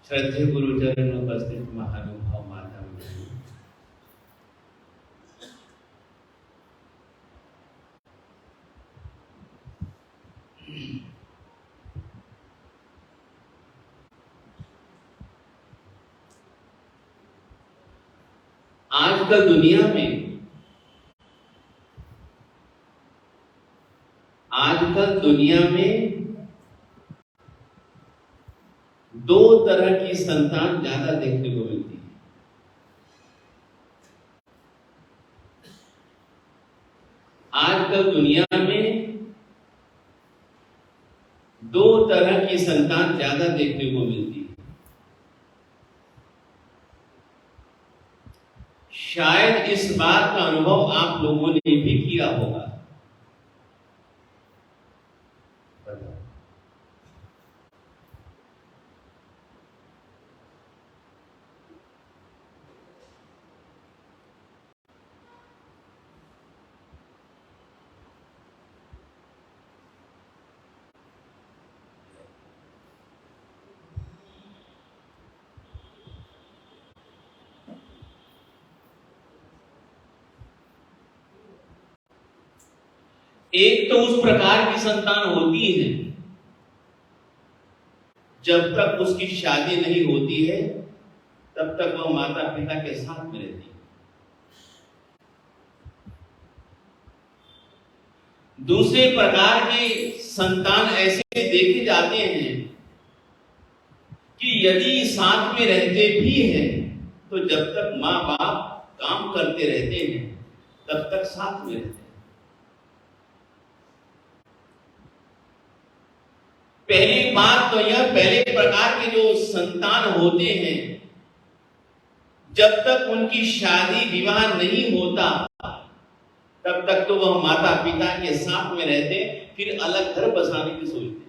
श्रद्धेय गुरुचरण उपस्थित महानुभाव माता बहनों, आजकल दुनिया में दो तरह की संतान ज्यादा देखने को मिलती है। आजकल दुनिया में दो तरह की संतान ज्यादा देखने को मिलती है। शायद इस बात का अनुभव आप लोगों ने भी किया होगा। एक तो उस प्रकार की संतान होती है जब तक उसकी शादी नहीं होती है तब तक वह माता पिता के साथ में रहती है। दूसरे प्रकार के संतान ऐसे देखे जाते हैं कि यदि साथ में रहते भी हैं तो जब तक माँ बाप काम करते रहते हैं तब तक साथ में रहते हैं। पहली बात तो यह, पहले प्रकार के जो संतान होते हैं जब तक उनकी शादी विवाह नहीं होता तब तक तो वह माता पिता के साथ में रहते, फिर अलग घर बसाने की सोचते।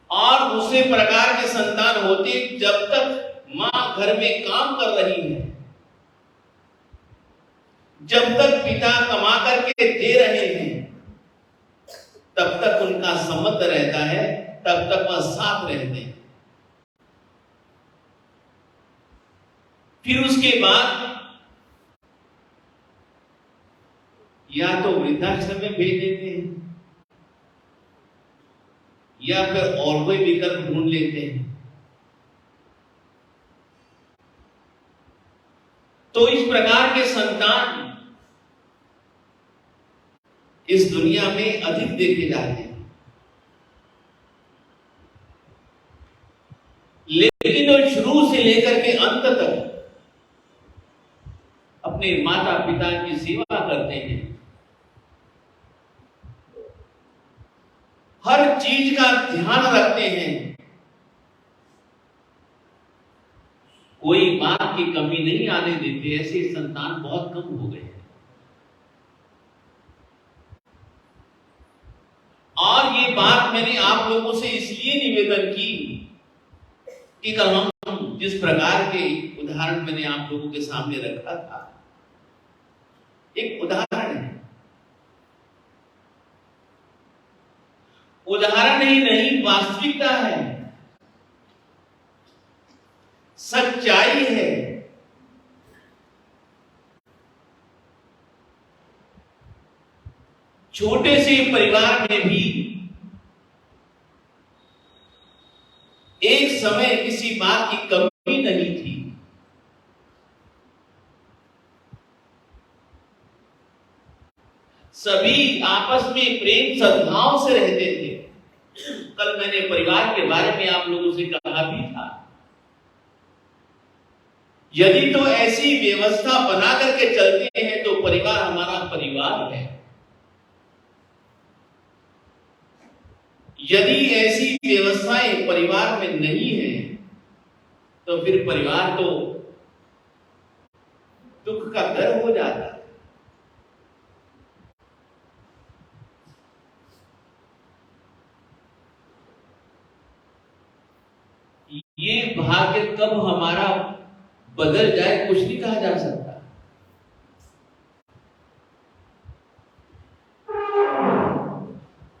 और दूसरे प्रकार के संतान होते जब तक मां घर में काम कर रही है, जब तक पिता कमा करके दे रहे हैं तब तक उनका संबंध रहता है, तब तक वह साथ रहते हैं। फिर उसके बाद या तो वृद्धाश्रम में भेज देते हैं या फिर और कोई विकल्प ढूंढ लेते हैं। तो इस प्रकार के संतान इस दुनिया में अधिक देखे जाते हैं। लेकिन वो शुरू से लेकर के अंत तक अपने माता पिता की सेवा करते हैं, हर चीज का ध्यान रखते हैं, कोई बात की कमी नहीं आने देते। ऐसे संतान बहुत कम हो गए हैं। और ये बात मैंने आप लोगों से इसलिए निवेदन की कि कल हम जिस प्रकार के उदाहरण मैंने आप लोगों के सामने रखा था, एक उदाहरण है, उदाहरण ही नहीं वास्तविकता है, सच्चाई है। छोटे से परिवार में भी एक समय किसी बात की कमी नहीं थी। सभी आपस में प्रेम सद्भाव से रहते थे। कल मैंने परिवार के बारे में आप लोगों से कहा भी था, यदि तो ऐसी व्यवस्था बना करके चलते हैं तो परिवार हमारा परिवार है। यदि ऐसी व्यवस्थाएं परिवार में नहीं है तो फिर परिवार तो दुख का घर हो जाता है। ये भाग्य कब हमारा बदल जाए कुछ नहीं कहा जा सकता।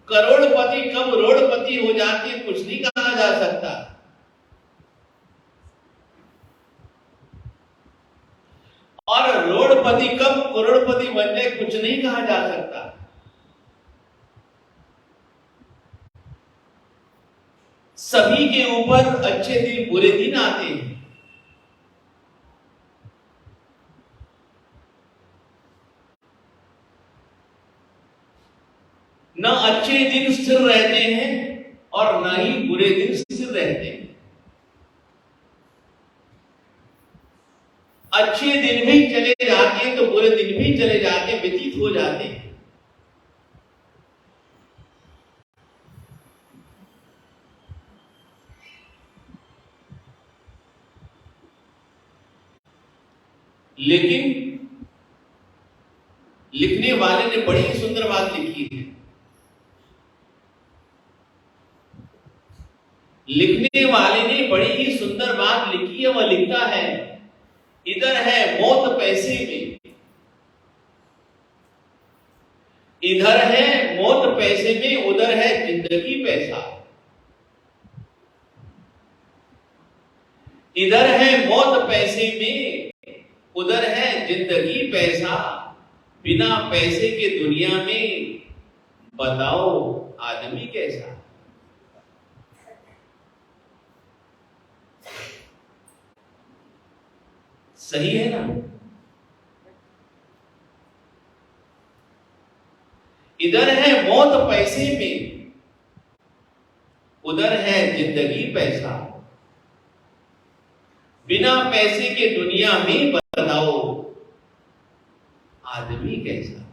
करोड़पति कब रोड़पति हो जाता जाके कुछ नहीं कहा जा सकता। और रोडपति कब करोड़पति बन जाए कुछ नहीं कहा जा सकता। सभी के ऊपर अच्छे दिन बुरे दिन आते हैं। न अच्छे दिन स्थिर रहते हैं और न ही बुरे दिन स्थिर रहते हैं। अच्छे दिन भी चले जाते हैं तो बुरे दिन भी चले जाते हैं, व्यतीत हो जाते हैं। लेकिन लिखने वाले ने बड़ी ही सुंदर बात लिखी है। लिखने वाले ने बड़ी ही सुंदर बात लिखी है। वह लिखता है, इधर है मौत पैसे में, इधर है मौत पैसे में, उधर है जिंदगी पैसा। इधर है मौत पैसे में, उधर है जिंदगी पैसा। बिना पैसे के दुनिया में बताओ आदमी कैसा। सही है ना? इधर है मौत पैसे में, उधर है जिंदगी पैसा। बिना पैसे के दुनिया में बताओ आदमी कैसा।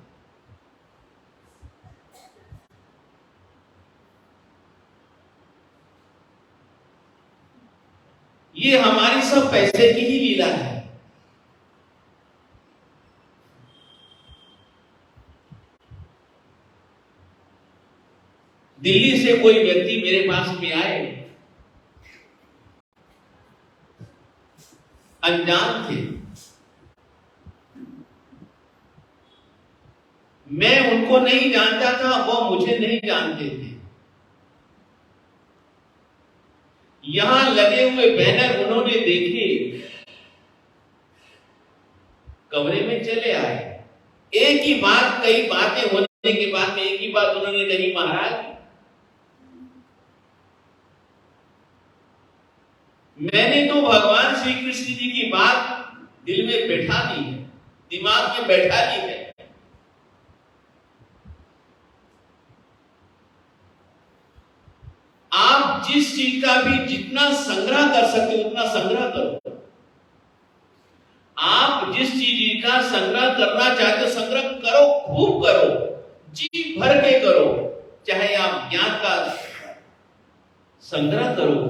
ये हमारी सब पैसे की ही लीला है। दिल्ली से कोई व्यक्ति मेरे पास में आए, अनजान थे। मैं उनको नहीं जानता था, वो मुझे नहीं जानते थे। यहां लगे हुए बैनर उन्होंने देखे, कमरे में चले आए। एक ही बात, कई बातें होने के बाद में एक ही बात उन्होंने कही, महाराज मैंने तो भगवान श्री कृष्ण जी की बात दिल में बैठा दी है, दिमाग में बैठा ली है। आप जिस चीज का भी जितना संग्रह कर सकते हो उतना संग्रह करो। आप जिस चीज का संग्रह करना चाहते हो संग्रह करो, खूब करो, जी भर के करो। चाहे आप ज्ञान का संग्रह करो,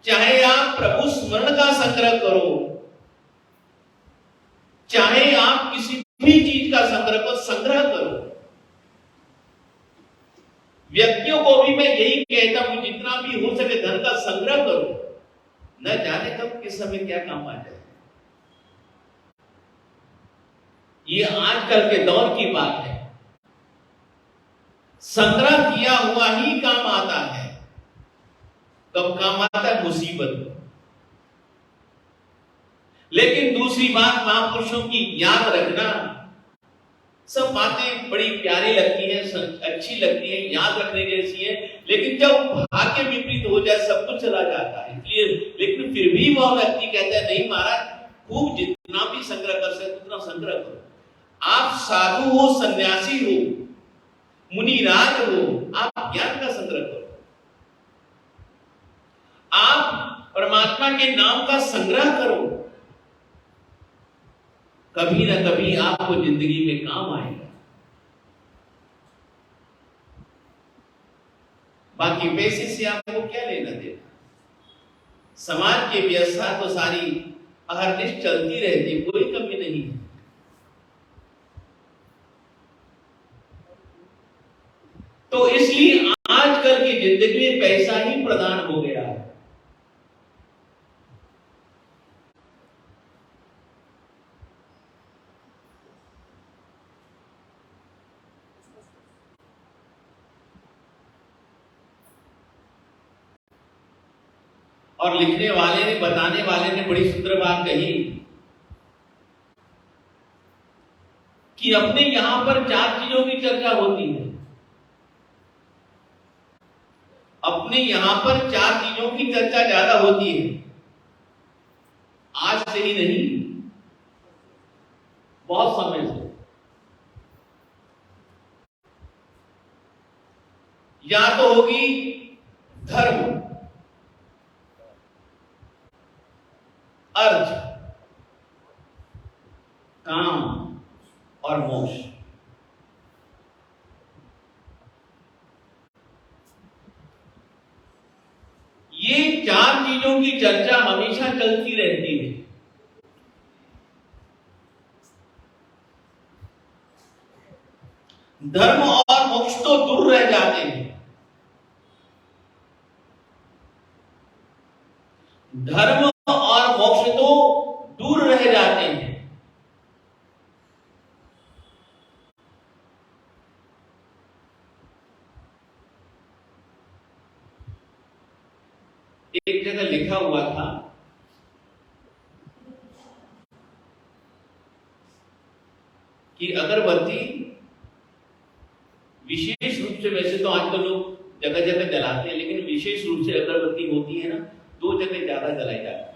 चाहे आप प्रभु स्मरण का संग्रह करो, चाहे आप किसी भी चीज का संग्रह करो। व्यक्तियों को भी मैं यही कहता हूं, जितना भी हो सके धन का संग्रह करो, न जाने कब किस समय क्या काम आ जाए। ये आजकल के दौर की बात है। संग्रह किया हुआ ही काम आता है। कब काम आता है? मुसीबत में। लेकिन दूसरी बात, महापुरुषों की याद रखना, सब बातें बड़ी प्यारी लगती हैं, अच्छी लगती हैं, याद रखने जैसी है। लेकिन जब भाग्य विपरीत हो जाए सब कुछ चला जाता है। इसलिए लेकिन फिर भी वह व्यक्ति कहता है, नहीं महाराज, खूब जितना भी संग्रह कर सकते उतना संग्रह करो। आप साधु हो, सन्यासी हो, मुनिराज हो, आप ज्ञान का संग्रह करो। आप परमात्मा के नाम का संग्रह करो। कभी ना कभी आपको जिंदगी में काम आएगा। बाकी पैसे से आपको क्या लेना देना? समाज की व्यवस्था तो सारी अहरनिश चलती रहती, कोई कमी नहीं है। तो इसलिए आजकल की जिंदगी में पैसा ही प्रधान हो गया है। और लिखने वाले ने, बताने वाले ने बड़ी सुंदर बात कही कि अपने यहां पर 4 चीजों की चर्चा होती है। अपने यहां पर 4 चीजों की चर्चा ज्यादा होती है। आज से ही नहीं, बहुत समय से। या तो होगी धर्म, अर्थ, काम और मोक्ष। ये 4 चीजों की चर्चा हमेशा चलती रहती है। धर्म और मोक्ष तो दूर रह जाते हैं। धर्म और मोक्ष तो दूर रह जाते हैं। एक जगह लिखा हुआ था कि अगरबत्ती विशेष रूप से, वैसे तो आजकल लोग जगह जगह जलाते हैं, लेकिन विशेष रूप से अगरबत्ती होती है ना, 2 जगह ज्यादा जलाई जाती है।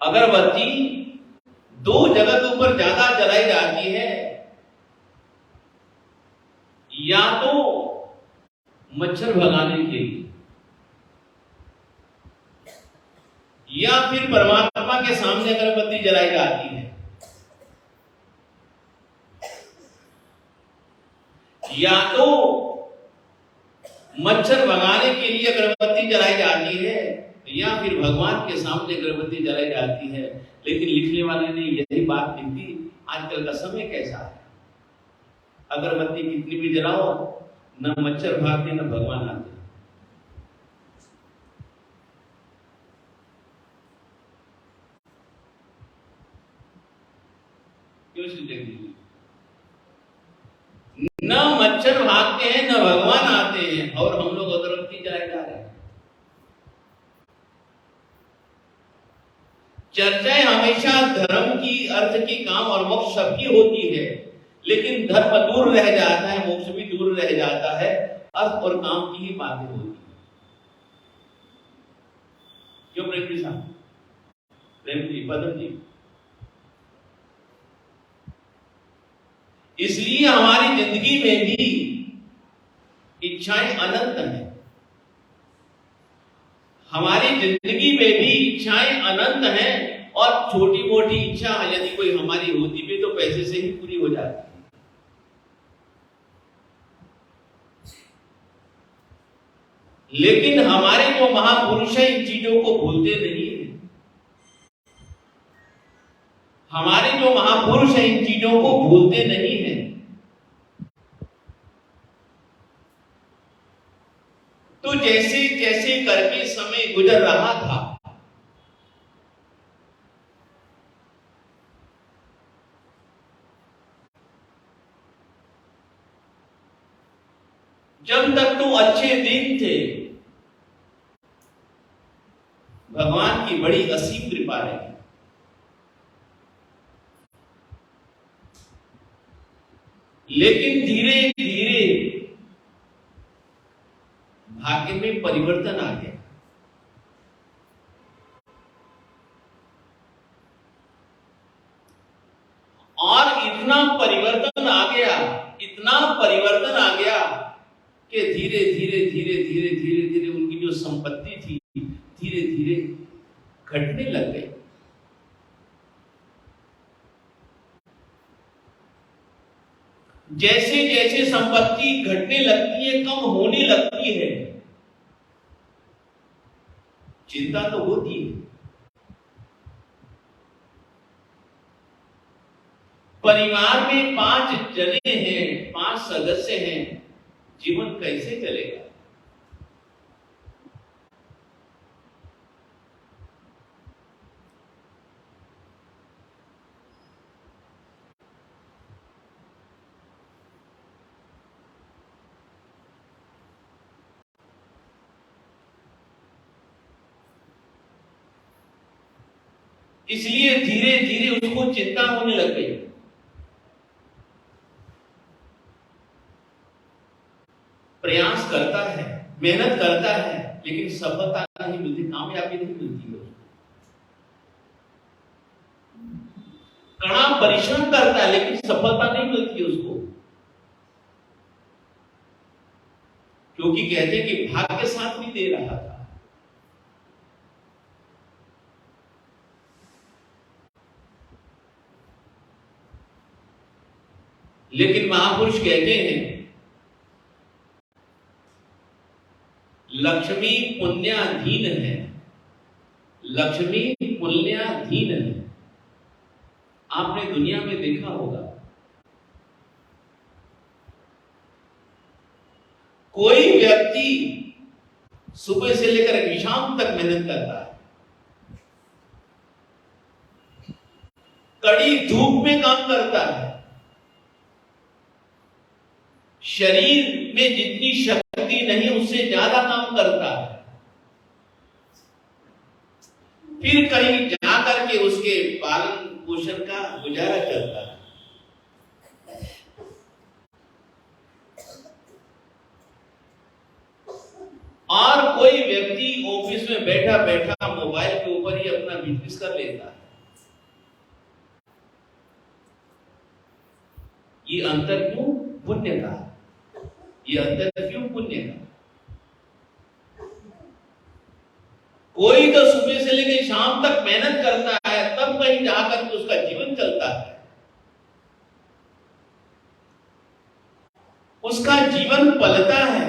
अगरबत्ती 2 जगह के ऊपर ज्यादा जलाई जाती है। या तो मच्छर भगाने के लिए, या फिर परमात्मा के सामने अगरबत्ती जलाई जाती है। या तो मच्छर भगाने के लिए अगरबत्ती जलाई जाती है, या फिर भगवान के सामने अगरबत्ती जलाई जाती है। लेकिन लिखने वाले ने यही बात लिखी, आजकल का समय कैसा है, अगरबत्ती कितनी भी जलाओ, न मच्छर भागते न भगवान आते। क्यों देख, न मच्छर भागते हैं न भगवान आते हैं, और हम लोग अगरबत्ती जलाए जा रहे हैं। चर्चाएं हमेशा धर्म की, अर्थ की, काम और मोक्ष सबकी होती है, लेकिन धर्म दूर रह जाता है, मोक्ष भी दूर रह जाता है, अर्थ और काम की ही बातें होती है। क्यों प्रेम जी साहब, प्रेम जी, पदम जी? इसलिए हमारी जिंदगी में भी इच्छाएं अनंत हैं। हमारी जिंदगी में भी इच्छाएं अनंत हैं, और छोटी मोटी इच्छा यदि कोई हमारी होती भी तो पैसे से ही पूरी हो जाती है। लेकिन हमारे जो महापुरुष हैं इन चीजों को भूलते नहीं है। हमारे जो महापुरुष हैं इन चीजों को भूलते नहीं है। तो जैसे जैसे करके समय गुजर रहा था, जब तक तो अच्छे दिन थे, भगवान की बड़ी असीम कृपा रही। लेकिन धीरे धीरे भाग्य में परिवर्तन आ गया। और इतना परिवर्तन आ गया, इतना परिवर्तन आ गया कि धीरे धीरे धीरे धीरे धीरे धीरे उनकी जो संपत्ति थी धीरे धीरे घटने लग गई। जैसे जैसे संपत्ति घटने लगती है, कम होने लगती है, चिंता तो होती है। परिवार में 5 जने हैं, 5 सदस्य हैं, जीवन कैसे चलेगा? इसलिए धीरे धीरे उसको चिंता होने लग गई। प्रयास करता है, मेहनत करता है, लेकिन सफलता नहीं मिलती, कामयाबी नहीं मिलती है। कड़ा परिश्रम करता है लेकिन सफलता नहीं मिलती उसको, क्योंकि कहते हैं कि भाग्य साथ नहीं दे रहा था। लेकिन महापुरुष कहते हैं लक्ष्मी पुण्याधीन है, लक्ष्मी पुण्याधीन है। आपने दुनिया में देखा होगा, कोई व्यक्ति सुबह से लेकर शाम तक मेहनत करता है, कड़ी धूप में काम करता है, शरीर में जितनी शक्ति नहीं उससे ज्यादा काम करता है, फिर कहीं जाकर के उसके पालन पोषण का गुजारा चलता है। और कोई व्यक्ति ऑफिस में बैठा बैठा मोबाइल के ऊपर ही अपना बिजनेस कर लेता है। ये अंतर क्यों? पुण्य का। ये अंतर क्यों? पुण्य का। कोई तो सुबह से लेकर शाम तक मेहनत करता है, तब कहीं जाकर के उसका जीवन चलता है, उसका जीवन पलता है।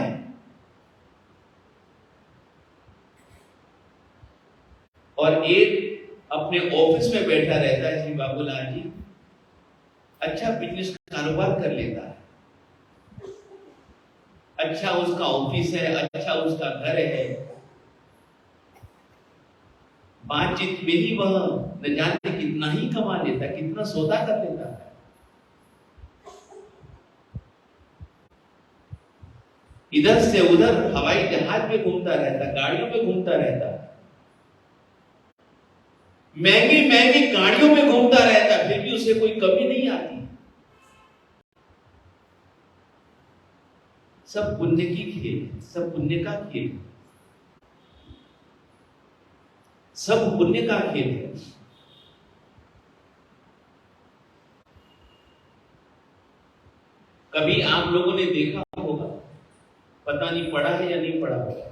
और एक अपने ऑफिस में बैठा रहता है, श्री बाबूलाल जी अच्छा बिजनेस कारोबार कर लेता है, अच्छा उसका ऑफिस है, अच्छा उसका घर है, बातचीत में ही वह न जाने कितना ही कमा लेता, कितना सौदा कर लेता है। इधर से उधर हवाई जहाज में घूमता रहता, गाड़ियों में घूमता रहता, महंगी महंगी गाड़ियों में घूमता रहता, फिर भी उसे कोई कमी नहीं आती। सब पुण्य की खेल, सब पुण्य का खेल, सब पुण्य का खेल है। कभी आप लोगों ने देखा होगा, पता नहीं पढ़ा है या नहीं पढ़ा होगा,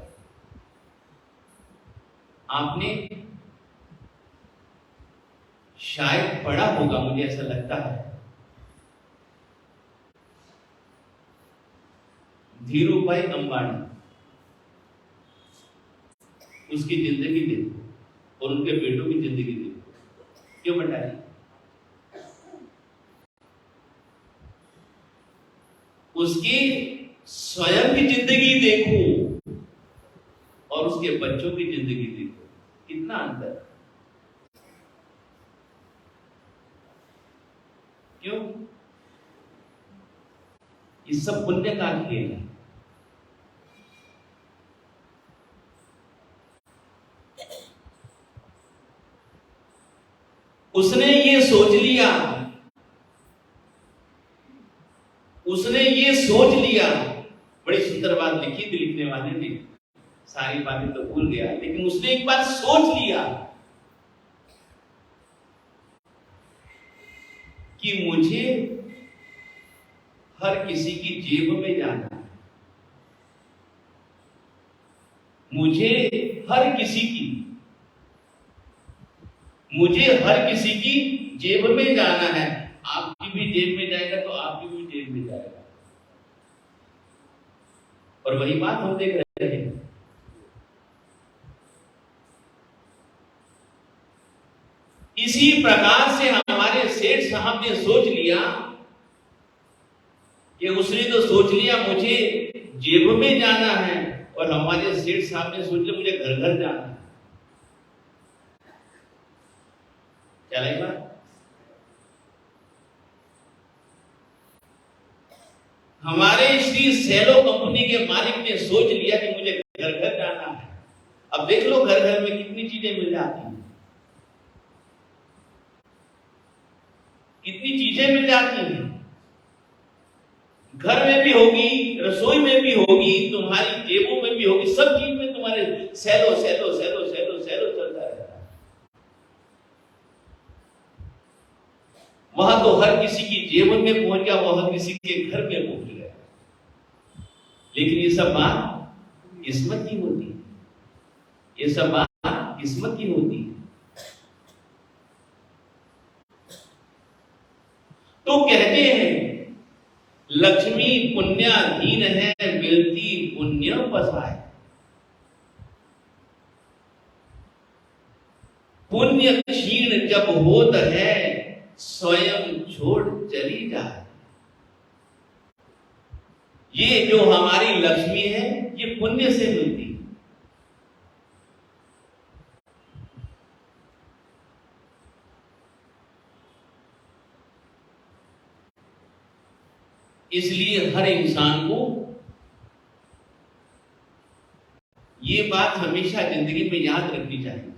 आपने शायद पढ़ा होगा, मुझे ऐसा लगता है, धीरूभाई अंबानी, उसकी जिंदगी देखो और उनके बेटों की जिंदगी देखो, क्यों बताइए? उसकी स्वयं की जिंदगी देखो और उसके बच्चों की जिंदगी देखो, कितना अंतर। क्यों? ये सब पुण्य का खेल है। उसने ये सोच लिया, उसने ये सोच लिया, बड़ी सुंदर बात लिखी थी लिखने वाले ने, सारी बातें तो भूल गया, लेकिन उसने एक बात सोच लिया कि मुझे हर किसी की जेब में जाना है, मुझे हर किसी की जेब में जाना है। आपकी भी जेब में जाएगा तो आपकी भी जेब में जाएगा। और वही बात हम देख रहे हैं। इसी प्रकार से हमारे सेठ साहब ने सोच लिया कि उसने तो सोच लिया मुझे जेब में जाना है, और हमारे सेठ साहब ने सोच लिया मुझे घर घर जाना है। क्या लगेगा? हमारे श्री सेलो कंपनी के मालिक ने सोच लिया कि मुझे घर घर जाना है। अब देख लो घर घर में कितनी चीजें मिल जाती हैं। चीजें मिल जाती हैं, घर में भी होगी, रसोई में भी होगी, तुम्हारी जेबों में भी होगी, सब चीज में तुम्हारे सैलो सैलो सैलो सैलो सैलो चलता रहता है। वहां तो हर किसी की जेब में पहुंच गया, वो हर किसी के घर में पहुंच गया। लेकिन ये सब बात किस्मत की होती है, ये सब बात किस्मत की होती है। तो कहते हैं लक्ष्मी पुण्याधीन है, मिलती पुण्य पसाए। पुण्य क्षीण जब होत है, स्वयं छोड़ चली जाए। ये जो हमारी लक्ष्मी है, ये पुण्य से मिलती है। इसलिए हर इंसान को ये बात हमेशा जिंदगी में याद रखनी चाहिए।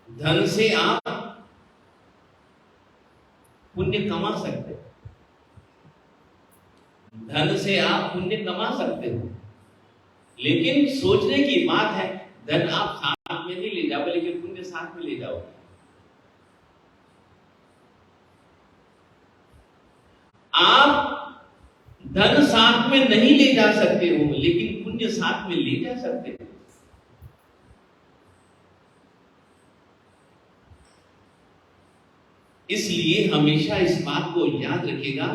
धन से आप पुण्य कमा सकते हो, धन से आप पुण्य कमा सकते हो, लेकिन सोचने की बात है धन आप साथ में नहीं ले जाओ, लेकिन पुण्य साथ में ले जाओ। आप धन साथ में नहीं ले जा सकते हो, लेकिन पुण्य साथ में ले जा सकते हो। इसलिए हमेशा इस बात को याद रखिएगा,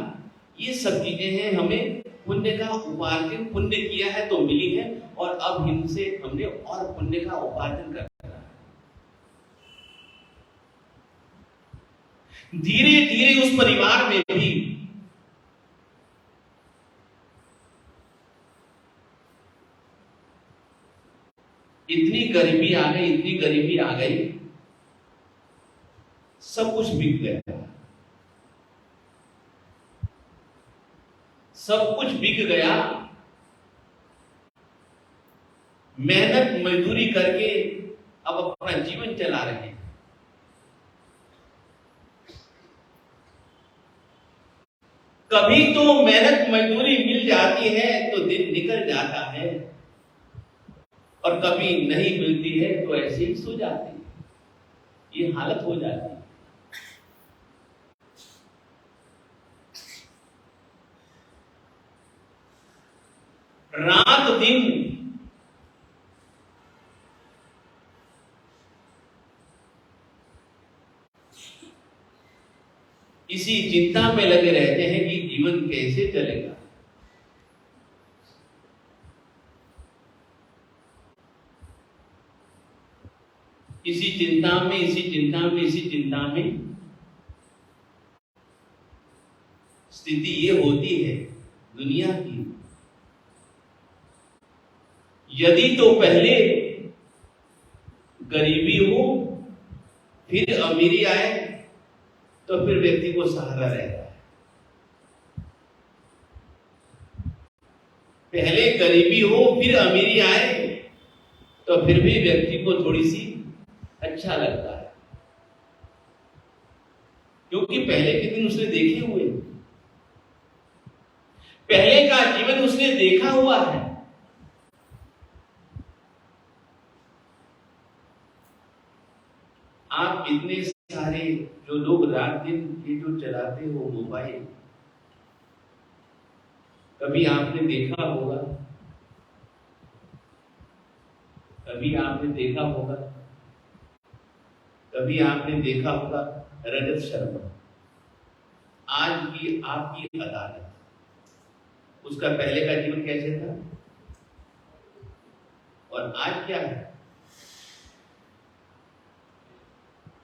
ये सब चीजें हैं, हमें पुण्य का उपार्जन पुण्य किया है तो मिली है, और अब इनसे हमने और पुण्य का उपार्जन करना है। धीरे धीरे उस परिवार में भी इतनी गरीबी आ गई, इतनी गरीबी आ गई, सब कुछ बिक गया, सब कुछ बिक गया। मेहनत मजदूरी करके अब अपना जीवन चला रहे हैं। कभी तो मेहनत मजदूरी मिल जाती है तो दिन निकल जाता है, और कभी नहीं मिलती है तो ऐसे ही सो जाते हैं। ये हालत हो जाती है। रात दिन इसी चिंता में लगे रहते हैं कि जीवन कैसे चलेगा। इसी चिंता में, इसी चिंता में, इसी चिंता में स्थिति ये होती है दुनिया की। यदि तो पहले गरीबी हो, फिर अमीरी आए, तो फिर व्यक्ति को सहारा रहता है। पहले गरीबी हो, फिर अमीरी आए, तो फिर भी व्यक्ति को थोड़ी सी अच्छा लगता है, क्योंकि पहले के दिन उसने देखे हुए, पहले का जीवन उसने देखा हुआ है। आप इतने सारे जो लोग रात दिन ये जो चलाते हो मोबाइल, कभी आपने देखा होगा, कभी आपने देखा होगा, कभी आपने देखा होगा रजत शर्मा, आज की आपकी अदालत, उसका पहले का जीवन कैसे था और आज क्या है।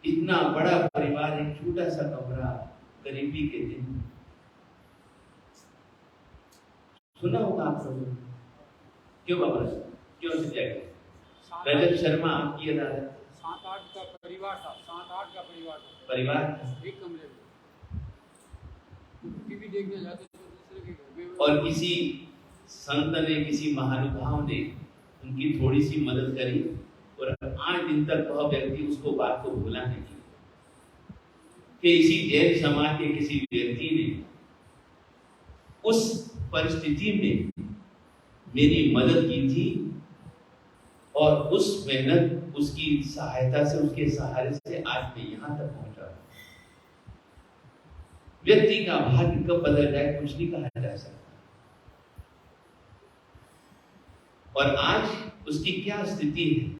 इतना बड़ा परिवार, एक छोटा सा कमरा, गरीबी के दिन। सुना होगा आप लोगों ने, क्यों बाबा, क्यों रजत शर्मा आपकी अदालत, 7-8 का परिवार था, 7-8 का परिवार एक कमरे में टीवी देखने जाते थे दूसरे के घर में, और किसी संत ने, किसी महानुभाव ने उनकी थोड़ी सी मदद करी आज दिन तक वह व्यक्ति उसको बात को भूला नहीं कि इसी जैन समाज के किसी व्यक्ति ने उस परिस्थिति में मेरी मदद की थी और उस मेहनत, उसकी सहायता से, उसके सहारे से आज मैं यहां तक पहुंचा। व्यक्ति का भाग्य कब बदल जाए कुछ नहीं कहा जा सकता। और आज उसकी क्या स्थिति है?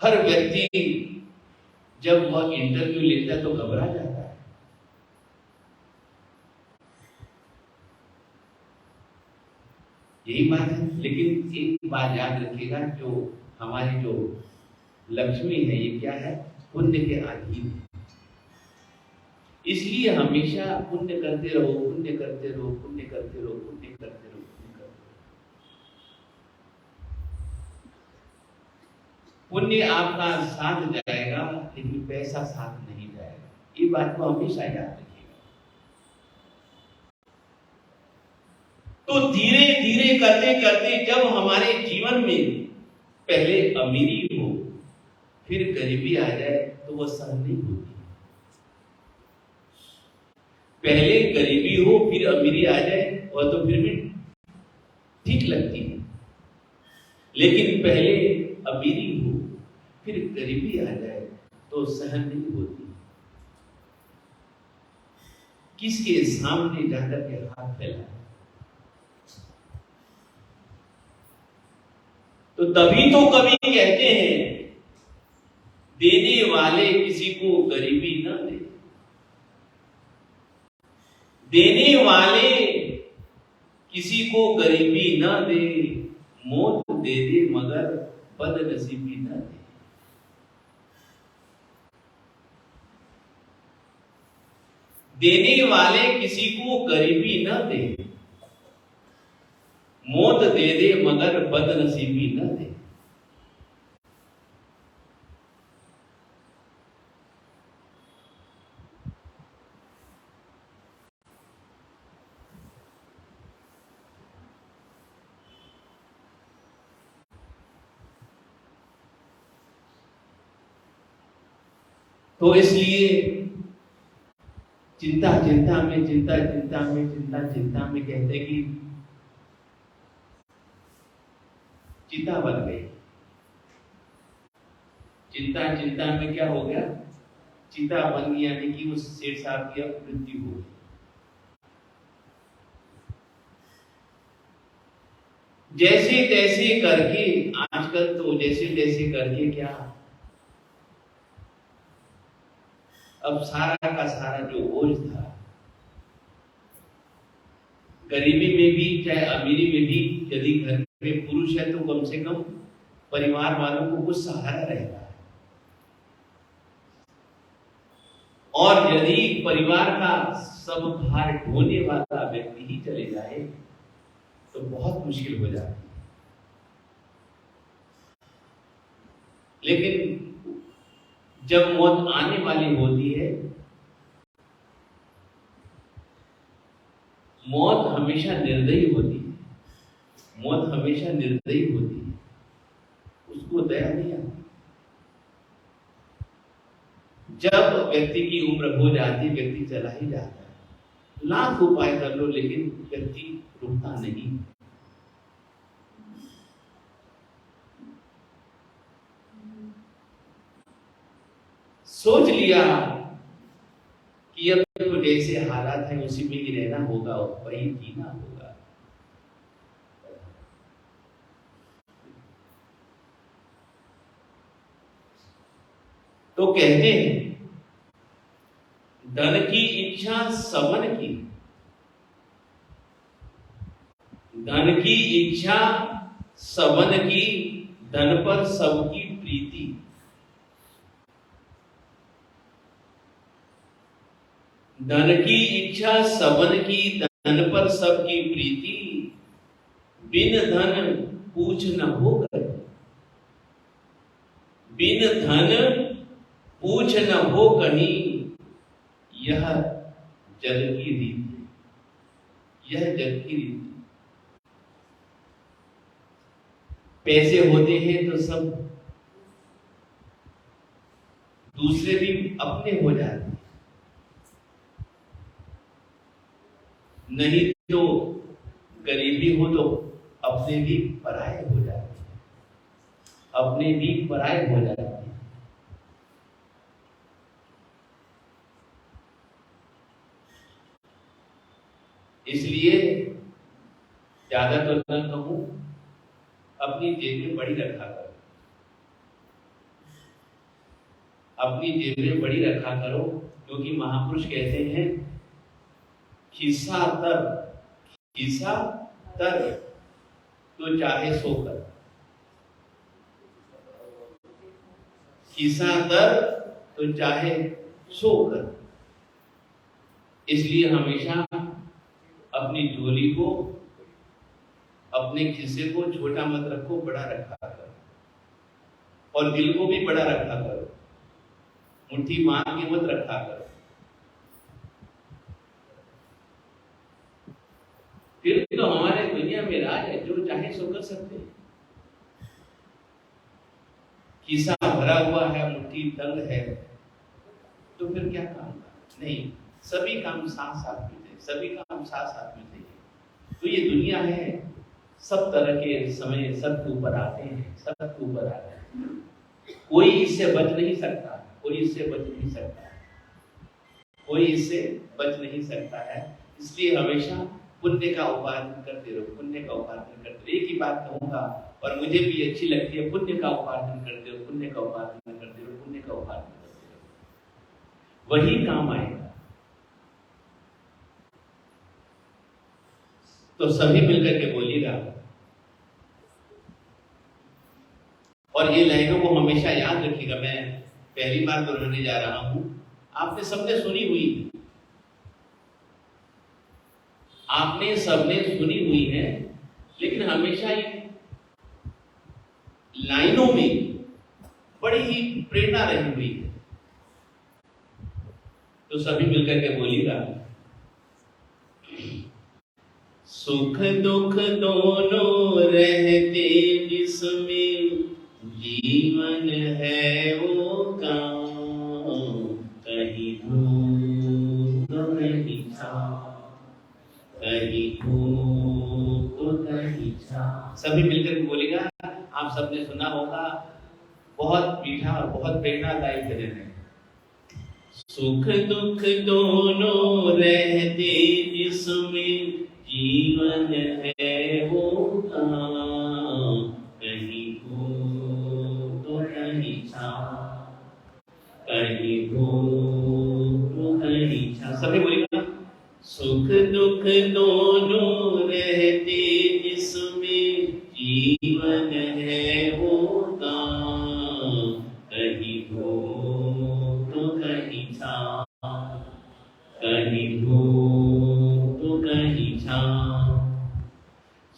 हर व्यक्ति जब वह इंटरव्यू लेता है तो घबरा जाता है। यही बात है। लेकिन एक बात याद रखिएगा, जो हमारी जो लक्ष्मी है ये क्या है? पुण्य के अधीन है। इसलिए हमेशा पुण्य करते रहो, पुण्य करते रहो, पुण्य करते रहो, पुण्य करते रहो, पुण्य करते रहो। पुण्य आपका साथ जाएगा लेकिन पैसा साथ नहीं जाएगा। ये बात को हमेशा याद रखिएगा। तो धीरे धीरे करते करते जब हमारे जीवन में पहले अमीरी हो फिर गरीबी आ जाए तो वह सहन नहीं होती। पहले गरीबी हो फिर अमीरी आ जाए और तो फिर भी ठीक लगती है, लेकिन पहले अमीरी हो फिर गरीबी आ जाए तो सहन नहीं होती। किसके सामने जाकर के हाथ फैलाए? तो तभी तो कवि कहते हैं, देने वाले किसी को गरीबी न दे, देने वाले किसी को गरीबी न दे, मौत दे दे मगर बदनसीबी न दे। देने वाले किसी को गरीबी न दे, मौत दे दे मगर बदनसीबी न दे। तो इसलिए चिंता चिंता में, चिंता चिंता में, चिंता चिंता में कहते कि चिंता बन गई। चिंता चिंता में क्या हो गया? चिंता बन गई, यानी कि उस सेठ साहब की मृत्यु हो गई। जैसे तैसे करके, आजकल तो जैसे तैसे करके क्या, अब सारा का सारा जो बोझ था, गरीबी में भी चाहे अमीरी में भी, यदि घर में पुरुष है तो कम से कम परिवार वालों को कुछ सहारा रहेगा। और यदि परिवार का सब भार ढोने वाला व्यक्ति ही चले जाए तो बहुत मुश्किल हो जाती है। लेकिन जब मौत आने वाली होती है, मौत हमेशा निर्दयी होती है। मौत हमेशा निर्दयी होती है, उसको दया नहीं आती। जब व्यक्ति की उम्र हो जाती है, व्यक्ति चला ही जाता है। लाख उपाय कर लो लेकिन व्यक्ति रुकता नहीं। सोच लिया कि अब तो जैसे हालात हैं उसी में ही रहना होगा, वही जीना होगा। तो कहते हैं, धन की इच्छा सबन की, धन की इच्छा सबन की, धन पर सबकी प्रीति। धन की इच्छा सबन की, धन पर सबकी प्रीति, बिन धन पूछ न हो कहीं, बिन धन पूछ न हो कहीं, यह जग की रीत, यह जग की रीत। पैसे होते हैं तो सब दूसरे भी अपने हो जाते हैं, नहीं तो गरीबी हो तो अपने भी पराये हो जाते हैं, अपने भी पराये हो जाते हैं। इसलिए ज्यादा तो न कहूं, अपनी जेबें बड़ी रखा करो, अपनी जेबें बड़ी रखा करो, क्योंकि महापुरुष कहते हैं खिस्सा तर तो चाहे सो कर, खिस्सा तर तो चाहे सो कर। इसलिए हमेशा अपनी झोली को, अपने खिस्से को छोटा मत रखो, बड़ा रखा करो, और दिल को भी बड़ा रखा करो, मुट्ठी बांध के मत रखा करो। फिर तो हमारे दुनिया में राज है, जो चाहे सो कर सकते हैं। खिस्सा भरा हुआ है, मुट्ठी तंग है, तो फिर क्या काम का? नहीं, सभी काम साथ साथ में थे, सभी काम साथ साथ में थे। तो ये दुनिया है, सब तरह के समय सबके ऊपर आते हैं, सबके ऊपर आते हैं, कोई इससे बच नहीं सकता, कोई इससे बच नहीं सकता, कोई इससे बच नहीं सकता है। इसलिए हमेशा पुण्य का उपार्जन करते रहो, पुण्य का उपार्जन करते रहो। एक ही बात कहूंगा और मुझे भी अच्छी लगती है, पुण्य का उपार्जन करते रहो, पुण्य का उपार्जन करते रहो, पुण्य का उपार्जन करते रहो, वही काम आएगा। तो सभी मिलकर के बोलिएगा, और ये लाइनों को हमेशा याद रखिएगा। मैं पहली बार दोहराने जा रहा हूं, आपने सबने सुनी हुई, आपने सबने सुनी हुई है, लेकिन हमेशा इन लाइनों में बड़ी ही प्रेरणा रही हुई है। तो सभी मिलकर के बोलिएगा, सुख दुख दोनों रहते जिसमें जीवन है वो काम, कहीं धूप तो कहीं छाँव, कहीं धूप तो कहीं छाँव। सभी मिलकर के बोलेगा। आप सबने सुना होगा, बहुत मीठा और बहुत प्रेरणादायी भजन है। सुख दुख दोनों रहते जिसमें जीवन है वो काम, कहीं धूप तो कहीं छाँव, कहीं धूप तो कहीं छाँव। सभी बोलेगा, सुख दुख दोनों रहते जिसमें जीवन है वो काम, कहीं धूप तो कहीं छाँव, कहीं धूप तो कहीं छाँव।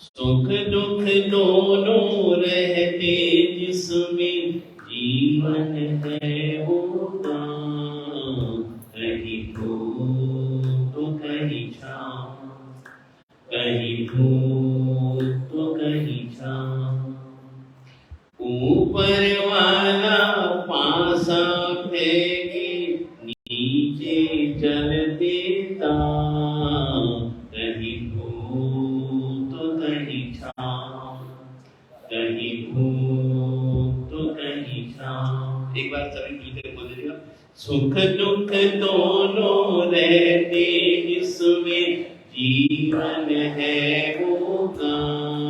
सुख दुख दोनों रहते जिसमें जीवन है वो काम, कहीं धूप तो कहीं छाँव, कहीं धूप तो कहीं छाँव। ऊपर वाला पासा फेंके नीचे चल देता, कहीं धूप तो कहीं छाँव, कहीं धूप तो कहीं छाँव। एक बार सभी मिलकर बोल दीजिएगा, सुख दुख दोनों रहते जिसमें जीवन है वो काम,